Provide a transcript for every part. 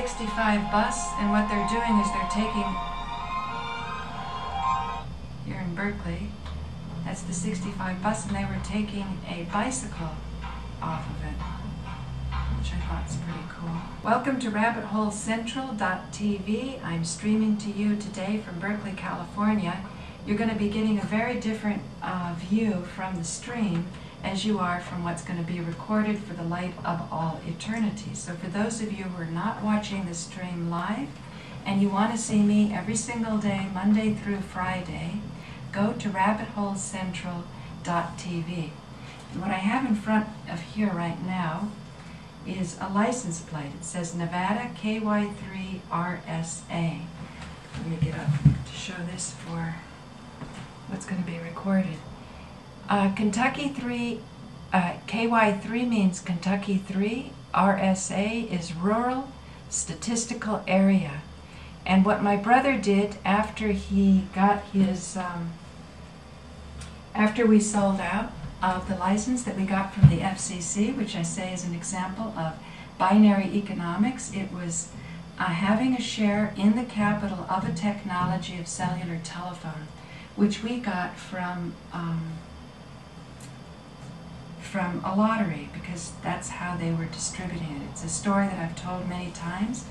65 bus, and what they're doing is they're taking, here in Berkeley, that's the 65 bus, and they were taking a bicycle off of it, which I thought was pretty cool. Welcome to rabbitholecentral.tv. I'm streaming to you today from Berkeley, California. You're going to be getting a very different view from the stream as you are from what's going to be recorded for the light of all eternity. So for those of you who are not watching the stream live and you want to see me every single day, Monday through Friday, go to rabbitholecentral.tv. And what I have in front of here right now is a license plate. It says Nevada KY3 RSA. Let me get up to show this for what's going to be recorded. Kentucky 3, KY3 means Kentucky 3, RSA is Rural Statistical Area. And what my brother did after he got his, after we sold out of the license that we got from the FCC, which I say is an example of binary economics, it was having a share in the capital of a technology of cellular telephone, which we got from a lottery, because that's how they were distributing it. It's a story that I've told many times,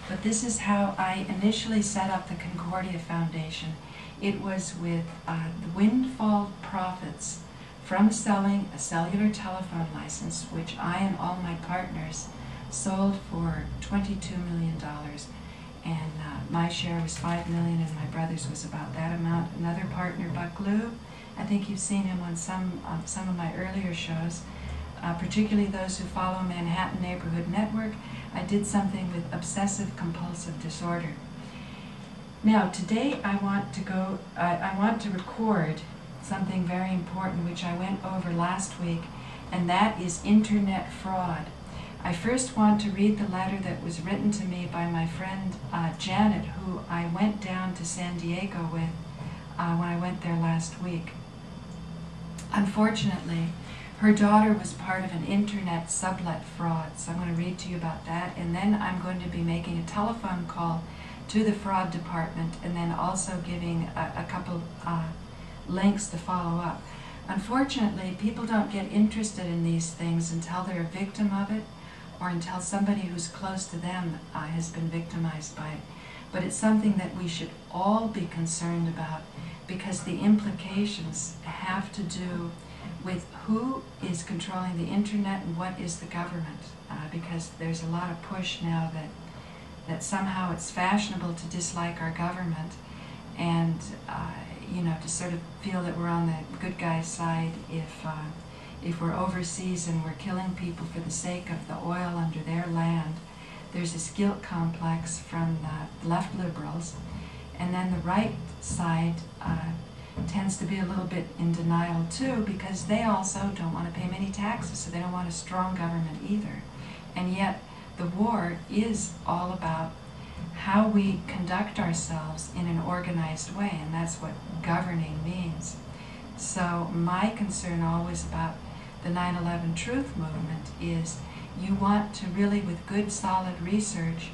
but this is how I initially set up the Concordia Foundation. It was with the windfall profits from selling a cellular telephone license, which I and all my partners sold for $22 million. And my share was $5 million, and my brother's was about that amount. Another partner, Buck Lou, I think you've seen him on some of my earlier shows, particularly those who follow Manhattan Neighborhood Network. I did something with obsessive compulsive disorder. Now today I want to record something very important, which I went over last week, and that is internet fraud. I first want to read the letter that was written to me by my friend Janet, who I went down to San Diego with when I went there last week. Unfortunately, her daughter was part of an internet sublet fraud, so I'm going to read to you about that, and then I'm going to be making a telephone call to the fraud department, and then also giving a couple links to follow up. Unfortunately, people don't get interested in these things until they're a victim of it, or until somebody who's close to them has been victimized by it. But it's something that we should all be concerned about, because the implications have to do with who is controlling the internet and what is the government, because there's a lot of push now that somehow it's fashionable to dislike our government, and you know, to sort of feel that we're on the good guy's side if we're overseas and we're killing people for the sake of the oil under their land. There's this guilt complex from the left liberals, and then the right side tends to be a little bit in denial too, because they also don't want to pay many taxes, so they don't want a strong government either. And yet the war is all about how we conduct ourselves in an organized way, and that's what governing means. So my concern always about the 9/11 Truth Movement is you want to really, with good solid research,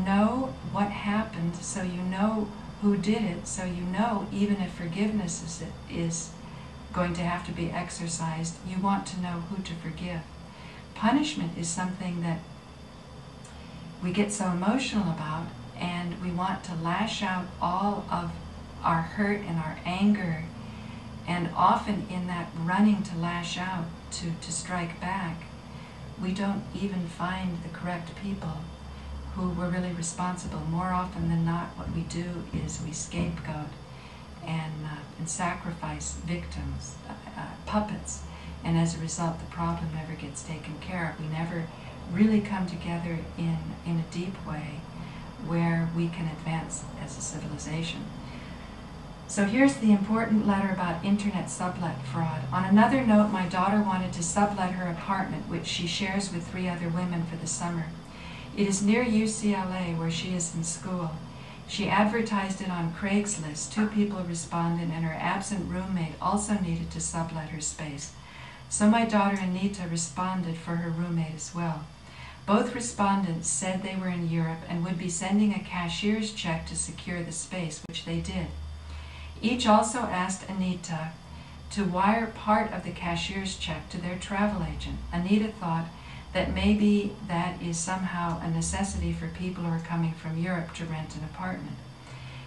know what happened, so you know who did it, so you know even if forgiveness is going to have to be exercised, you want to know who to forgive. Punishment is something that we get so emotional about, and we want to lash out all of our hurt and our anger, and often in that running to lash out, to strike back, we don't even find the correct people who were really responsible. More often than not, what we do is we scapegoat and sacrifice victims, puppets, and as a result the problem never gets taken care of. We never really come together in a deep way where we can advance as a civilization. So here's the important letter about internet sublet fraud. On another note, my daughter wanted to sublet her apartment, which she shares with 3 other women, for the summer. It is near UCLA, where she is in school. She advertised it on Craigslist. 2 people responded, and her absent roommate also needed to sublet her space. So my daughter Anita responded for her roommate as well. Both respondents said they were in Europe and would be sending a cashier's check to secure the space, which they did. Each also asked Anita to wire part of the cashier's check to their travel agent. Anita thought that maybe that is somehow a necessity for people who are coming from Europe to rent an apartment.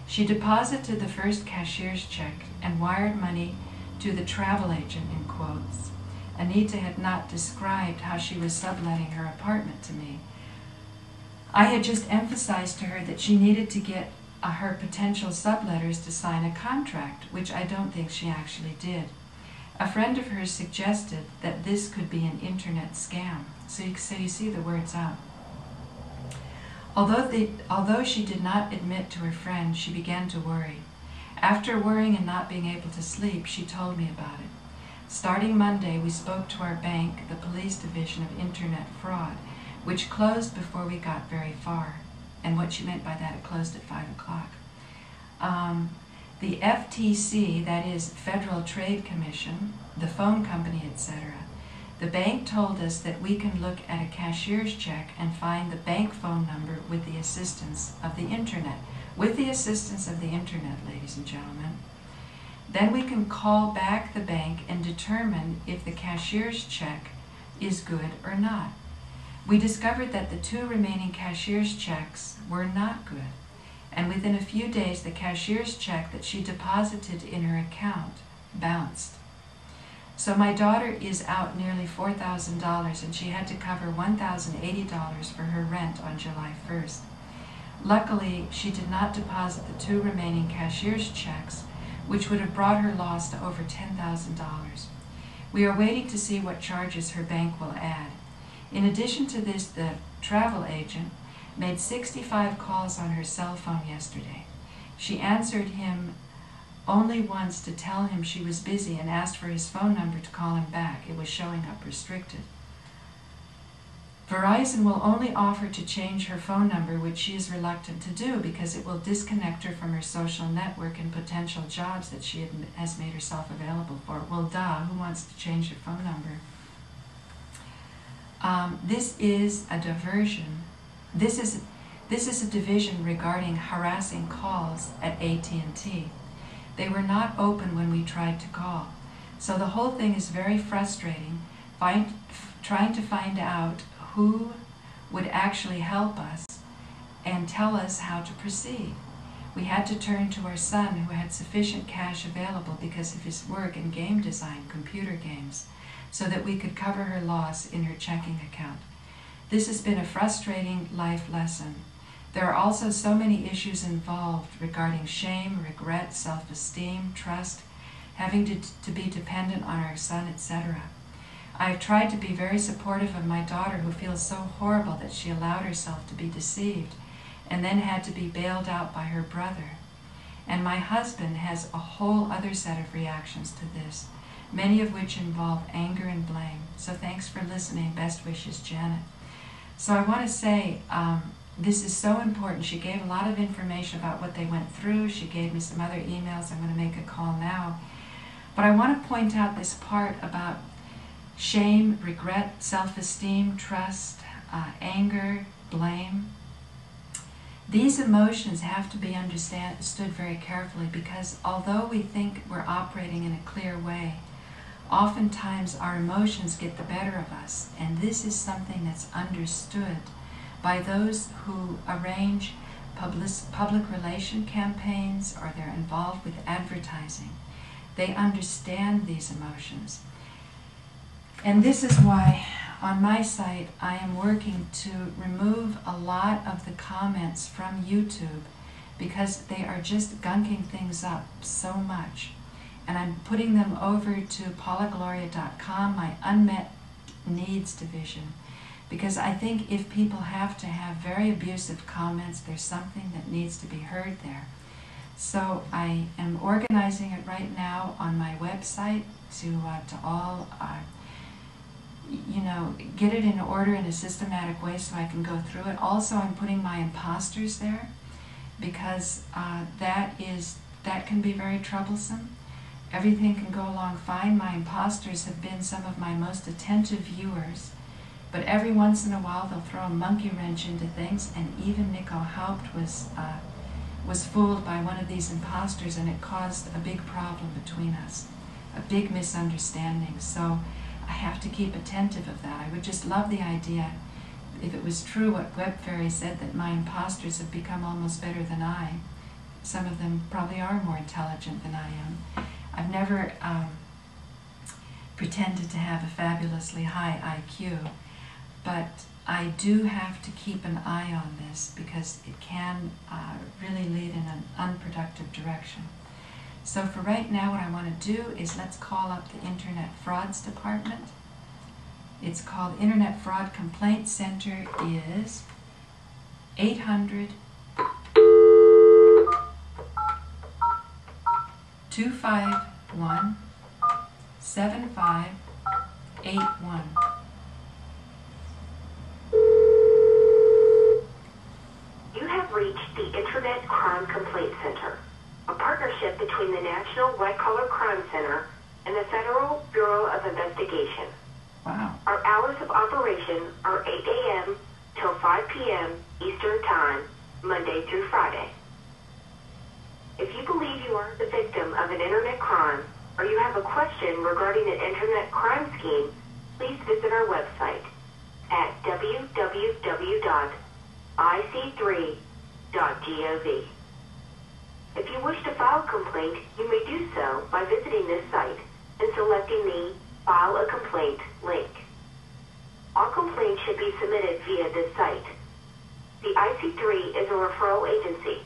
She deposited the first cashier's check and wired money to the travel agent, in quotes. Anita had not described how she was subletting her apartment to me. I had just emphasized to her that she needed to get her potential subletters to sign a contract, which I don't think she actually did. A friend of hers suggested that this could be an internet scam. So you see the words out. Although she did not admit to her friend, she began to worry. After worrying and not being able to sleep, she told me about it. Starting Monday, we spoke to our bank, the Police Division of Internet Fraud, which closed before we got very far. And what she meant by that, it closed at 5 o'clock. The FTC, that is Federal Trade Commission, the phone company, etc. The bank told us that we can look at a cashier's check and find the bank phone number with the assistance of the internet. With the assistance of the internet, ladies and gentlemen. Then we can call back the bank and determine if the cashier's check is good or not. We discovered that the 2 remaining cashier's checks were not good, and within a few days the cashier's check that she deposited in her account bounced. So my daughter is out nearly $4,000, and she had to cover $1,080 for her rent on July 1st. Luckily, she did not deposit the 2 remaining cashier's checks, which would have brought her loss to over $10,000. We are waiting to see what charges her bank will add. In addition to this, the travel agent made 65 calls on her cell phone yesterday. She answered him only once to tell him she was busy and asked for his phone number to call him back. It was showing up restricted. Verizon will only offer to change her phone number, which she is reluctant to do because it will disconnect her from her social network and potential jobs that she has made herself available for. Well, duh, who wants to change their phone number? This is a diversion. This is a division regarding harassing calls at AT&T. They were not open when we tried to call. So the whole thing is very frustrating, trying to find out who would actually help us and tell us how to proceed. We had to turn to our son, who had sufficient cash available because of his work in game design, computer games, so that we could cover her loss in her checking account. This has been a frustrating life lesson. There are also so many issues involved regarding shame, regret, self-esteem, trust, having to be dependent on our son, etc. I have tried to be very supportive of my daughter, who feels so horrible that she allowed herself to be deceived and then had to be bailed out by her brother. And my husband has a whole other set of reactions to this, many of which involve anger and blame. So thanks for listening. Best wishes, Janet. So I want to say, this is so important. She gave a lot of information about what they went through. She gave me some other emails. I'm going to make a call now. But I want to point out this part about shame, regret, self-esteem, trust, anger, blame. These emotions have to be understood very carefully, because although we think we're operating in a clear way, oftentimes our emotions get the better of us, and this is something that's understood by those who arrange public relation campaigns or they're involved with advertising. They understand these emotions. And this is why on my site I am working to remove a lot of the comments from YouTube, because they are just gunking things up so much. And I'm putting them over to paulagloria.com, my unmet needs division, because I think if people have to have very abusive comments, there's something that needs to be heard there. So I am organizing it right now on my website to all get it in order in a systematic way so I can go through it. Also, I'm putting my imposters there, because that can be very troublesome. Everything can go along fine. My imposters have been some of my most attentive viewers, But every once in a while they'll throw a monkey wrench into things, and even Nico Haupt was fooled by one of these imposters, and it caused a big problem between us, a big misunderstanding. So I have to keep attentive of that. I would just love the idea, if it was true what Web Fairy said, that my imposters have become almost better than I. Some of them probably are more intelligent than I am. I've never pretended to have a fabulously high IQ, but I do have to keep an eye on this because it can really lead in an unproductive direction. So for right now, what I want to do is let's call up the Internet Frauds Department. It's called Internet Fraud Complaint Center is 800 251 7581. You have reached the Internet Crime Complaint Center, a partnership between the National White Collar Crime Center and the Federal Bureau of Investigation. Wow. Our hours of operation are 8 a.m. till 5 p.m. Eastern Time, Monday through Friday. If you believe you are the victim of an internet crime, or you have a question regarding an internet crime scheme, please visit our website at www.ic3.gov. If you wish to file a complaint, you may do so by visiting this site and selecting the File a Complaint link. All complaints should be submitted via this site. The IC3 is a referral agency.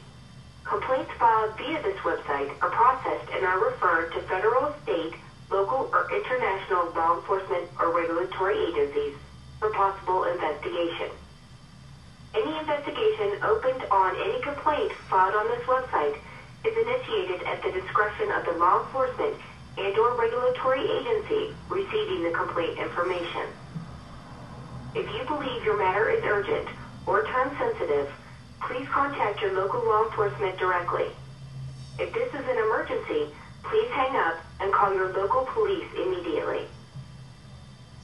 Complaints filed via this website are processed and are referred to federal, state, local, or international law enforcement or regulatory agencies for possible investigation. Any investigation opened on any complaint filed on this website is initiated at the discretion of the law enforcement and/or regulatory agency receiving the complaint information. If you believe your matter is urgent or time-sensitive, please contact your local law enforcement directly. If this is an emergency, please hang up and call your local police immediately.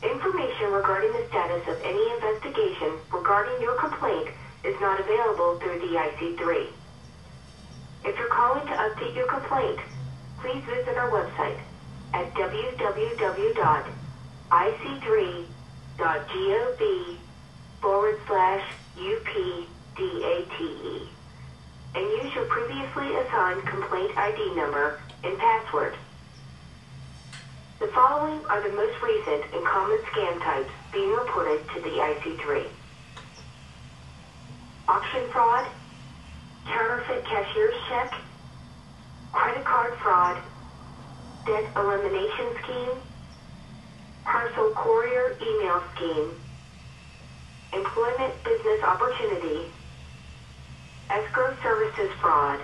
Information regarding the status of any investigation regarding your complaint is not available through the IC3. If you're calling to update your complaint, please visit our website at www.ic3.gov/UPDATE and use your previously assigned complaint ID number and password. The following are the most recent and common scam types being reported to the IC3. Auction fraud, counterfeit cashier's check, credit card fraud, debt elimination scheme, parcel courier email scheme, employment business opportunity, escrow services fraud,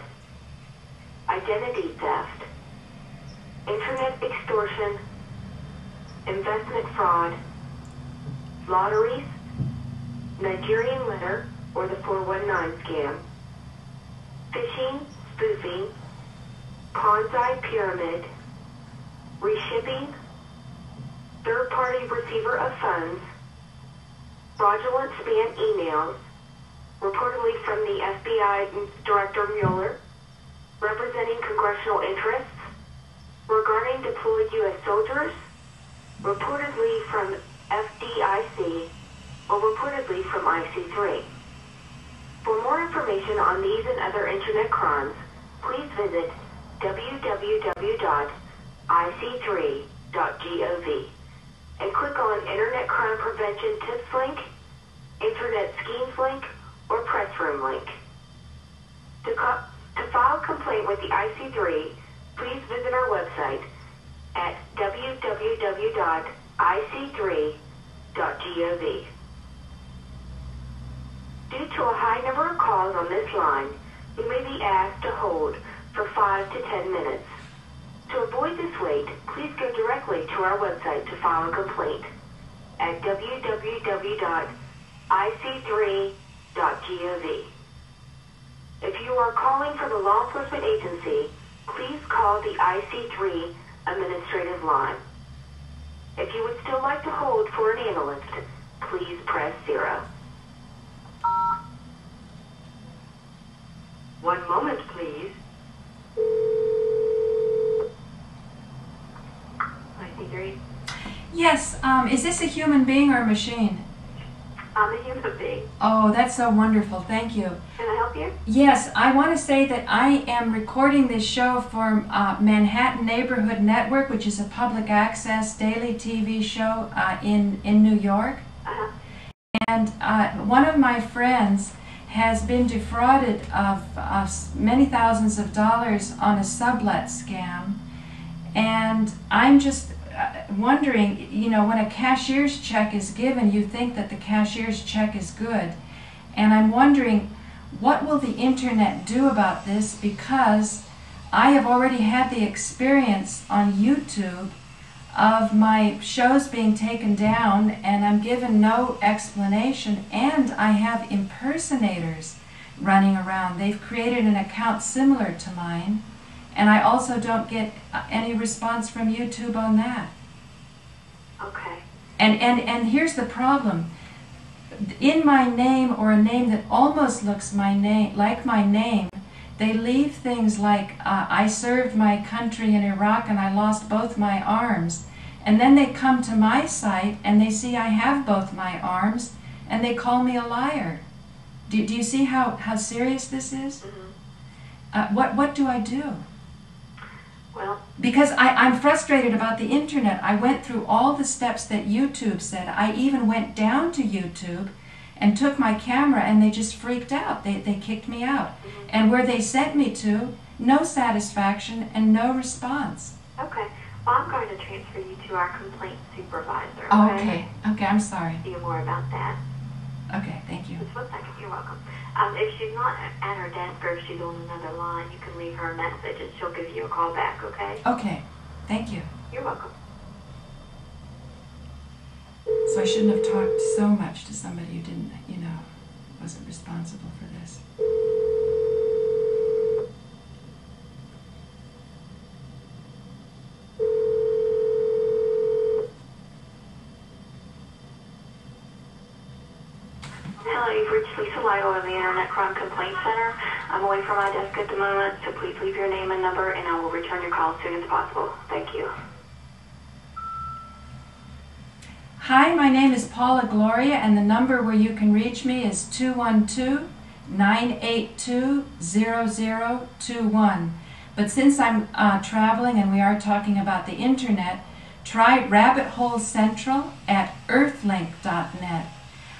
identity theft, internet extortion, investment fraud, lotteries, Nigerian letter or the 419 scam, phishing, spoofing, Ponzi pyramid, reshipping, third-party receiver of funds, fraudulent spam emails, reportedly from the FBI Director Mueller, representing congressional interests, regarding deployed U.S. soldiers, reportedly from FDIC, or reportedly from IC3. For more information on these and other internet crimes, please visit www.ic3.gov and click on Internet Crime Prevention Tips link, Internet Schemes link, or Press Room link. To file a complaint with the IC3, please visit our website at www.ic3.gov. Due to a high number of calls on this line, you may be asked to hold for 5 to 10 minutes. To avoid this wait, please go directly to our website to file a complaint at www.ic3.gov. If you are calling from a law enforcement agency, please call the IC3 administrative line. If you would still like to hold for an analyst, please press 0. One moment, please. IC3. Yes, is this a human being or a machine? I'm a human being. Oh, that's so wonderful. Thank you. Can I help you? Yes, I want to say that I am recording this show for Manhattan Neighborhood Network, which is a public access daily TV show in New York. Uh-huh. And one of my friends has been defrauded of many thousands of dollars on a sublet scam. And I'm just wondering, you know, when a cashier's check is given, you think that the cashier's check is good. And I'm wondering, what will the internet do about this? Because I have already had the experience on YouTube of my shows being taken down, and I'm given no explanation, and I have impersonators running around. They've created an account similar to mine, and I also don't get any response from YouTube on that. Okay. And here's the problem. In my name, or a name that almost looks like my name, they leave things like, I served my country in Iraq and I lost both my arms. And then they come to my site and they see I have both my arms and they call me a liar. Do you see how serious this is? Mm-hmm. What do I do? Well, because I'm frustrated about the internet. I went through all the steps that YouTube said. I even went down to YouTube and took my camera, and they just freaked out. They kicked me out. Mm-hmm. And where they sent me to, no satisfaction and no response. okay. Well, I'm going to transfer you to our complaint supervisor. Okay, I'm sorry. See more about that. Okay, thank you. Just 1 second. You're welcome. If she's not at her desk or if she's on another line, you can leave her a message and she'll give you a call back, okay? Okay, thank you. You're welcome. So I shouldn't have talked so much to somebody who didn't, wasn't responsible for this. Hello, you've reached Lisa Lytle of the Internet Crime Complaint Center. I'm away from my desk at the moment, so please leave your name and number and I will return your call as soon as possible. Thank you. Hi, my name is Paula Gloria, and the number where you can reach me is 212-982-0021. But since I'm traveling and we are talking about the internet, try Rabbit Hole Central at earthlink.net.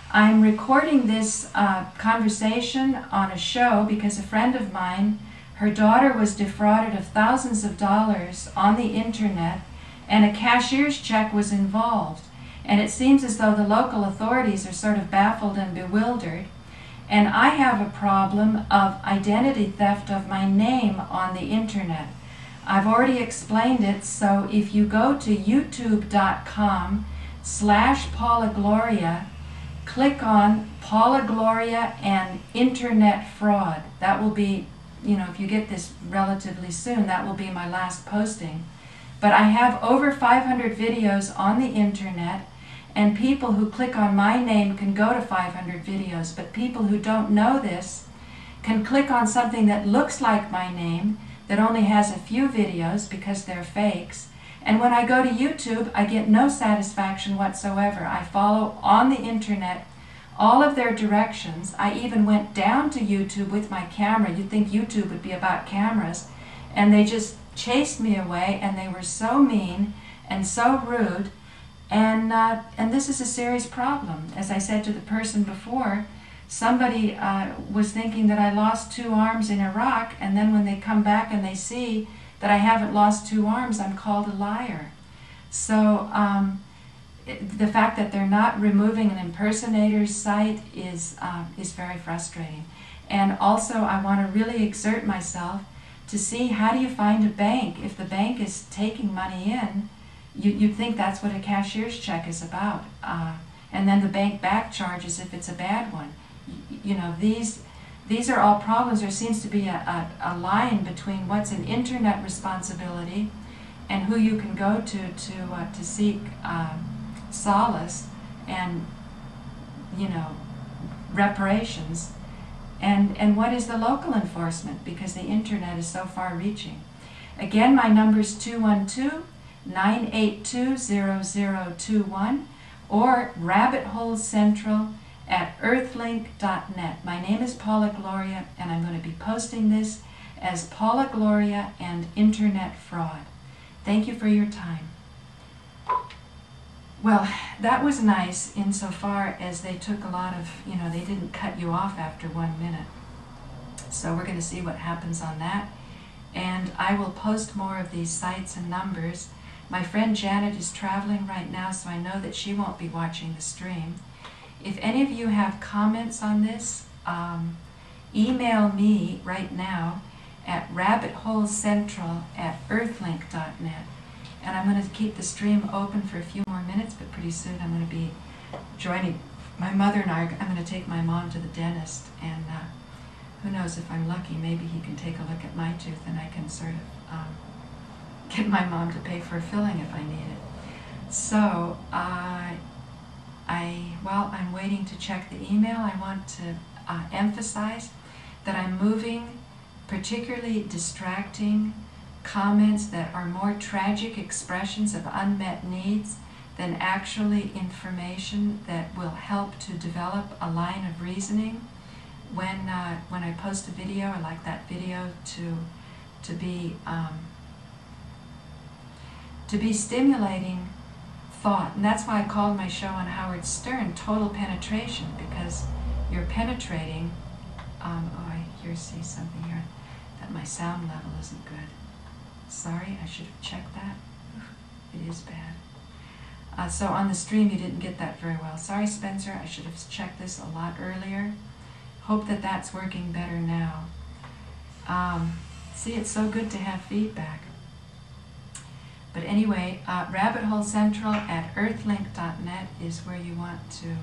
I'm recording this conversation on a show because a friend of mine, her daughter was defrauded of thousands of dollars on the internet, and a cashier's check was involved. And it seems as though the local authorities are sort of baffled and bewildered. And I have a problem of identity theft of my name on the internet. I've already explained it, so if you go to youtube.com/Paula Gloria, click on Paula Gloria and Internet Fraud. That will be, if you get this relatively soon, that will be my last posting. But I have over 500 videos on the internet, and people who click on my name can go to 500 videos, but people who don't know this can click on something that looks like my name, that only has a few videos because they're fakes. And when I go to YouTube, I get no satisfaction whatsoever. I follow on the internet all of their directions. I even went down to YouTube with my camera. You'd think YouTube would be about cameras. And they just chased me away, and they were so mean and so rude. And this is a serious problem. As I said to the person before, somebody was thinking that I lost 2 arms in Iraq, and then when they come back and they see that I haven't lost 2 arms, I'm called a liar. So the fact that they're not removing an impersonator's site is very frustrating. And also I want to really exert myself to see, how do you find a bank? If the bank is taking money in, you'd think that's what a cashier's check is about. And then the bank back charges if it's a bad one. These are all problems. There seems to be a line between what's an internet responsibility and who you can go to seek solace, and you know, reparations, and what is the local enforcement, because the internet is so far reaching. Again, my number is 212-982-0021 or rabbitholecentral@earthlink.net. My name is Paula Gloria, and I'm going to be posting this as Paula Gloria and Internet Fraud. Thank you for your time. Well, that was nice insofar as they took a lot of, you know, they didn't cut you off after 1 minute. So we're going to see what happens on that. And I will post more of these sites and numbers. My friend Janet is traveling right now, so I know that she won't be watching the stream. If any of you have comments on this, email me right now at rabbitholecentral@earthlink.net. And I'm going to keep the stream open for a few more minutes, but pretty soon I'm going to be joining my mother and I'm going to take my mom to the dentist, and who knows, if I'm lucky, maybe he can take a look at my tooth and I can sort of get my mom to pay for a filling if I need it. So while I'm waiting to check the email, I want to emphasize that I'm moving particularly distracting comments that are more tragic expressions of unmet needs than actually information that will help to develop a line of reasoning. When I post a video, I like that video to be stimulating thought, and that's why I called my show on Howard Stern Total Penetration, because you're penetrating. Oh, I see something here that my sound level isn't good. Sorry, I should have checked that. It is bad. So on the stream you didn't get that very well. Sorry, Spencer, I should have checked this a lot earlier. Hope that that's working better now. See, it's so good to have feedback. But anyway, rabbitholecentral@earthlink.net is where you want to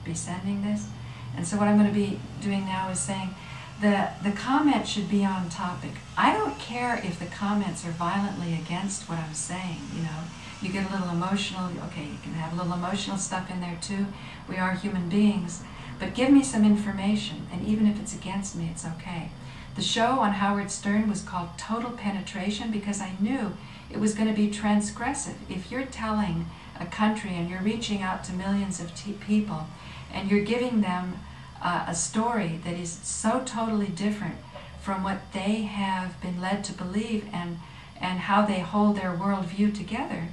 be sending this. And so what I'm going to be doing now is saying the comment should be on topic. I don't care if the comments are violently against what I'm saying, you know. You get a little emotional, okay, you can have a little emotional stuff in there too. We are human beings. But give me some information, and even if it's against me, it's okay. The show on Howard Stern was called Total Penetration because I knew it was going to be transgressive. If you're telling a country and you're reaching out to millions of people and you're giving them a story that is so totally different from what they have been led to believe and how they hold their worldview together,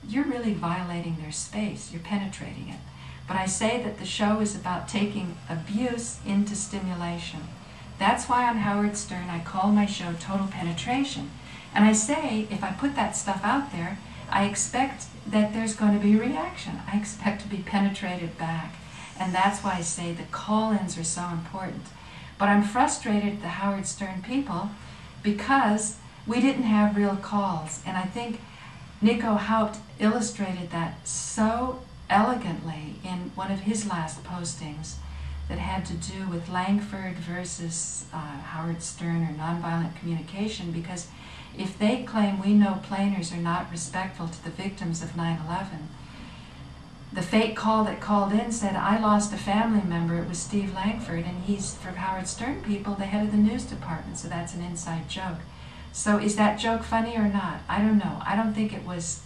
you're really violating their space. You're penetrating it. But I say that the show is about taking abuse into stimulation. That's why on Howard Stern I call my show Total Penetration. And I say, if I put that stuff out there, I expect that there's going to be reaction. I expect to be penetrated back. And that's why I say the call-ins are so important. But I'm frustrated at the Howard Stern people because we didn't have real calls. And I think Nico Haupt illustrated that so elegantly in one of his last postings that had to do with Langford versus Howard Stern or nonviolent communication, because if they claim we know planers are not respectful to the victims of 9/11, the fake call that called in said, I lost a family member, it was Steve Langford, and he's, for Howard Stern people, the head of the news department, so that's an inside joke. So is that joke funny or not? I don't know. I don't think it was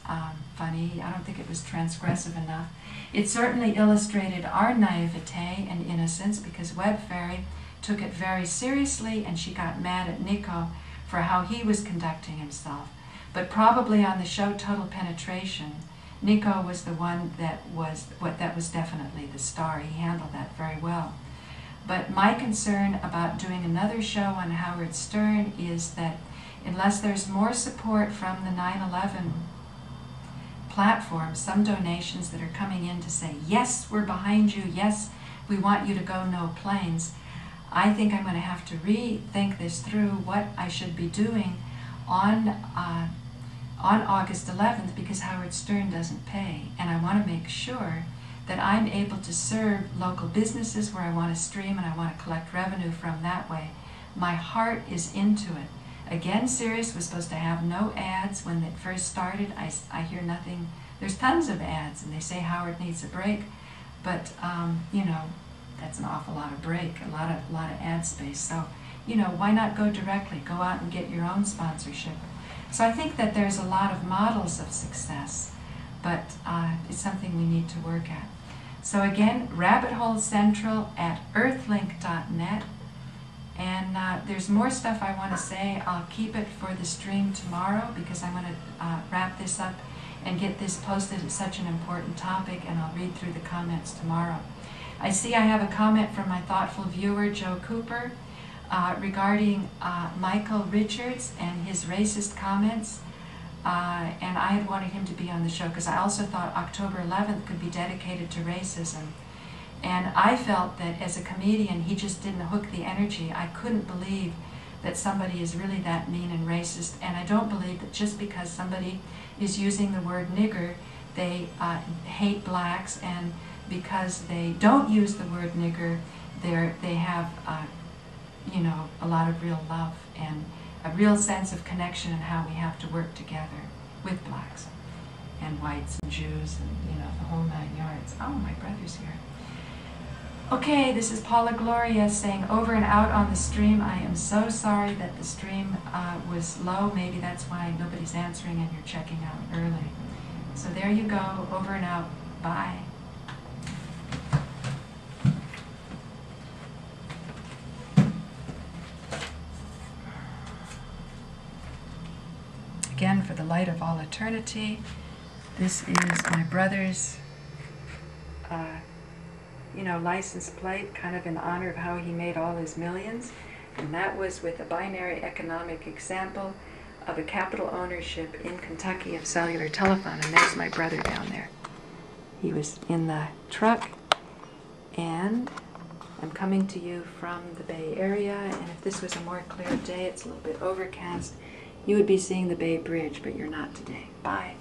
funny. I don't think it was transgressive enough. It certainly illustrated our naivete and innocence because Web Fairy took it very seriously and she got mad at Nico for how he was conducting himself. But probably on the show Total Penetration, Nico was the one that was definitely the star. He handled that very well. But my concern about doing another show on Howard Stern is that unless there's more support from the 9/11 platform, some donations that are coming in to say, yes, we're behind you, yes, we want you to go no planes, I think I'm going to have to rethink this through what I should be doing on August 11th, because Howard Stern doesn't pay, and I want to make sure that I'm able to serve local businesses where I want to stream and I want to collect revenue from that way. My heart is into it. Again, Sirius was supposed to have no ads when it first started. I hear nothing. There's tons of ads, and they say Howard needs a break. but you know, that's an awful lot of break, a lot of ad space. So, you know, why not go directly? Go out and get your own sponsorship. So I think that there's a lot of models of success, but it's something we need to work at. So again, Rabbit Hole Central at earthlink.net. And there's more stuff I want to say. I'll keep it for the stream tomorrow because I'm going to wrap this up and get this posted. It's such an important topic, and I'll read through the comments tomorrow. I see I have a comment from my thoughtful viewer, Joe Cooper, regarding Michael Richards and his racist comments. And I had wanted him to be on the show because I also thought October 11th could be dedicated to racism. And I felt that as a comedian, he just didn't hook the energy. I couldn't believe that somebody is really that mean and racist. And I don't believe that just because somebody is using the word nigger, they hate blacks. And because they don't use the word nigger, they have, you know, a lot of real love and a real sense of connection and how we have to work together with blacks and whites and Jews and, you know, the whole 9 yards. Oh, my brother's here. Okay, this is Paula Gloria saying over and out on the stream. I am so sorry that the stream was low. Maybe that's why nobody's answering and you're checking out early. So there you go, over and out. Bye. Again, for the light of all eternity, this is my brother's you know, license plate, kind of in honor of how he made all his millions. And that was with a binary economic example of a capital ownership in Kentucky of cellular telephone. And there's my brother down there. He was in the truck. And I'm coming to you from the Bay Area. And if this was a more clear day, it's a little bit overcast, you would be seeing the Bay Bridge, but you're not today. Bye.